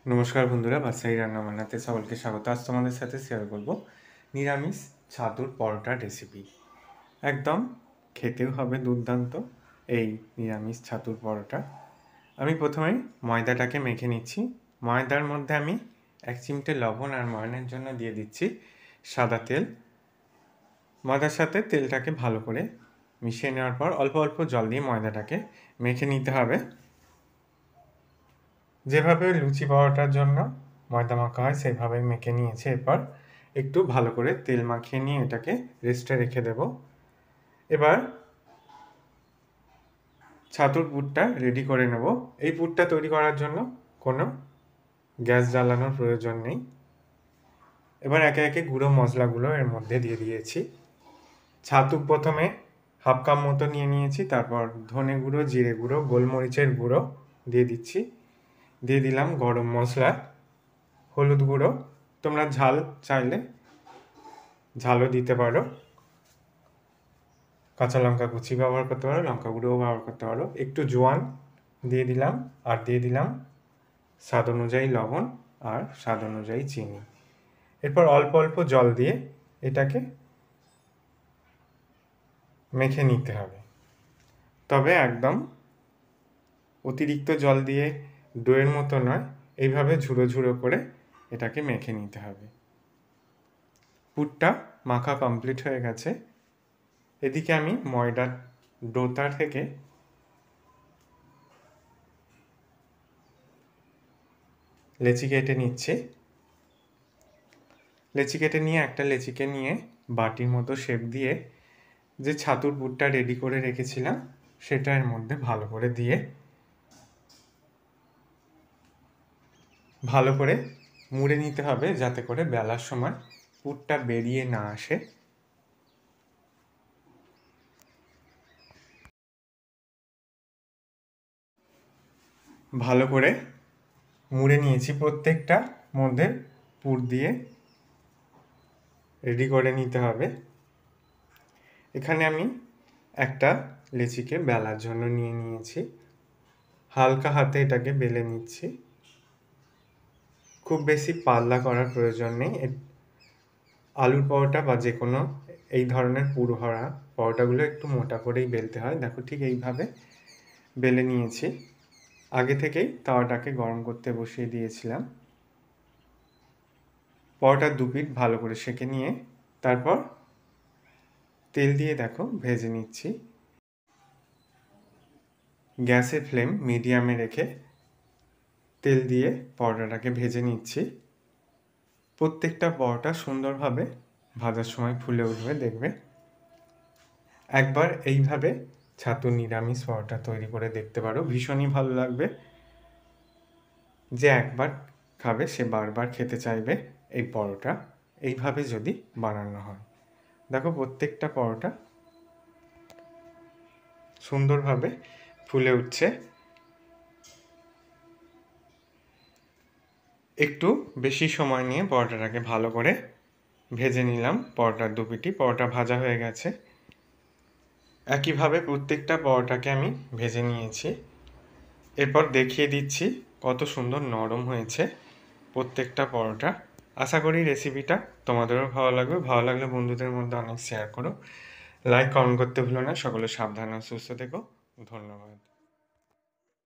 নমস্কার বন্ধুরা, বাসাই রান্না বান্নাতে সকলকে স্বাগত। আজ তোমাদের সাথে শেয়ার করব নিরামিষ ছাতুর পরোটার রেসিপি। একদম খেতেও হবে দুর্দান্ত এই নিরামিষ ছাতুর পরোটা। আমি প্রথমে ময়দাটাকে মেখে নিচ্ছি। ময়দার মধ্যে আমি 1 চিমটে লবণ আর ময়ানের জন্য দিয়ে দিচ্ছি সাদা তেল। ময়দার সাথে তেলটাকে ভালো করে মিশিয়ে নেওয়ার পর অল্প অল্প জল দিয়ে ময়দাটাকে মেখে নিতে হবে। যেভাবে লুচি পরোটার জন্য ময়দা মাখা হয় সেভাবেই মেখে নিয়েছি। এরপর একটু ভালো করে তেল মাখিয়ে নিয়ে এটাকে রেস্টে রেখে দেব। এবার ছাতুর পুরটা রেডি করে নেব। এই পুরটা তৈরি করার জন্য কোনো গ্যাস জ্বালানোর প্রয়োজন নেই। এবার একে একে গুঁড়ো মশলাগুলো এর মধ্যে দিয়ে দিয়েছি। ছাতু প্রথমে 1/2 কাপ মতো নিয়ে নিয়েছি, তারপর ধনে গুঁড়ো, জিরে গুঁড়ো, গোলমরিচের গুঁড়ো দিয়ে দিচ্ছি। দিয়ে দিলাম গরম মশলা, হলুদ গুঁড়ো, তোমরা ঝাল চাইলে ঝালও দিতে পারো, কাঁচা লঙ্কা কুচি ব্যবহার করতে পারো, লঙ্কা গুঁড়োও ব্যবহার করতে পারো, একটু জোয়ান দিয়ে দিলাম, আর দিয়ে দিলাম স্বাদ অনুযায়ী লবণ আর স্বাদ অনুযায়ী চিনি। এরপর অল্প অল্প জল দিয়ে এটাকে মেখে নিতে হবে। তবে একদম অতিরিক্ত জল দিয়ে ডোয়ের মতো নয়, এইভাবে ঝুড়ো ঝুড়ো করে এটাকে মেখে নিতে হবে। পুরটা মাখা কমপ্লিট হয়ে গেছে। এদিকে আমি ময়দার ডোটা থেকে লেচি কেটে নিচ্ছি। লেচি কেটে নিয়ে একটা লেচিকে নিয়ে বাটির মতো শেপ দিয়ে যে ছাতুর পুরটা রেডি করে রেখেছিলাম সেটা এর মধ্যে ভালো করে দিয়ে ভালো করে মুড়ে নিতে হবে, যাতে করে বেলার সময় পুরটা বেরিয়ে না আসে। ভালো করে মুড়ে নিয়েছি, প্রত্যেকটা মধ্যে পুর দিয়ে রেডি করে নিতে হবে। এখানে আমি একটা লেচিকে বেলার জন্য নিয়ে নিয়েছি। হালকা হাতে এটাকে বেলে নিচ্ছি, খুব বেশি পাতলা করার প্রয়োজন নেই। আলুর পরোটা বা যে কোনো এই ধরনের পুর ভরা পরোটাগুলো একটু মোটা করেই বেলতে হয়। দেখো ঠিক এইভাবে বেলে নিয়েছি। আগে থেকেই তাওয়াটাকে গরম করতে বসিয়ে দিয়েছিলাম। পরোটার দুপিঠ ভালো করে সেঁকে নিয়ে তারপর তেল দিয়ে দেখো ভেজে নিচ্ছি। গ্যাসের ফ্লেম মিডিয়ামে রেখে তেল দিয়ে পরোটাটাকে ভেজে নিচ্ছি। প্রত্যেকটা পরোটা সুন্দরভাবে ভাজার সময় ফুলে উঠবে, দেখবে। একবার এইভাবে ছাতুর নিরামিষ পরোটা তৈরি করে দেখতে পারো, ভীষণই ভালো লাগবে। যে একবার খাবে সে বারবার খেতে চাইবে এই পরোটা, এইভাবে যদি বানানো হয়। দেখো প্রত্যেকটা পরোটা সুন্দরভাবে ফুলে উঠছে। একটু বেশি সময় নিয়ে পরোটাটাকে ভালো করে ভেজে নিলাম। পরোটার দুপিটি পরোটা ভাজা হয়ে গেছে। একইভাবে প্রত্যেকটা পরোটাকে আমি ভেজে নিয়েছি। এরপর দেখিয়ে দিচ্ছি কত সুন্দর নরম হয়েছে প্রত্যেকটা পরোটা। আশা করি রেসিপিটা তোমাদেরও ভালো লাগবে। ভালো লাগলে বন্ধুদের মধ্যে অনেক শেয়ার করো, লাইক কমেন্ট করতে ভুলো না। সকলে সাবধানে সুস্থ থেকো। ধন্যবাদ।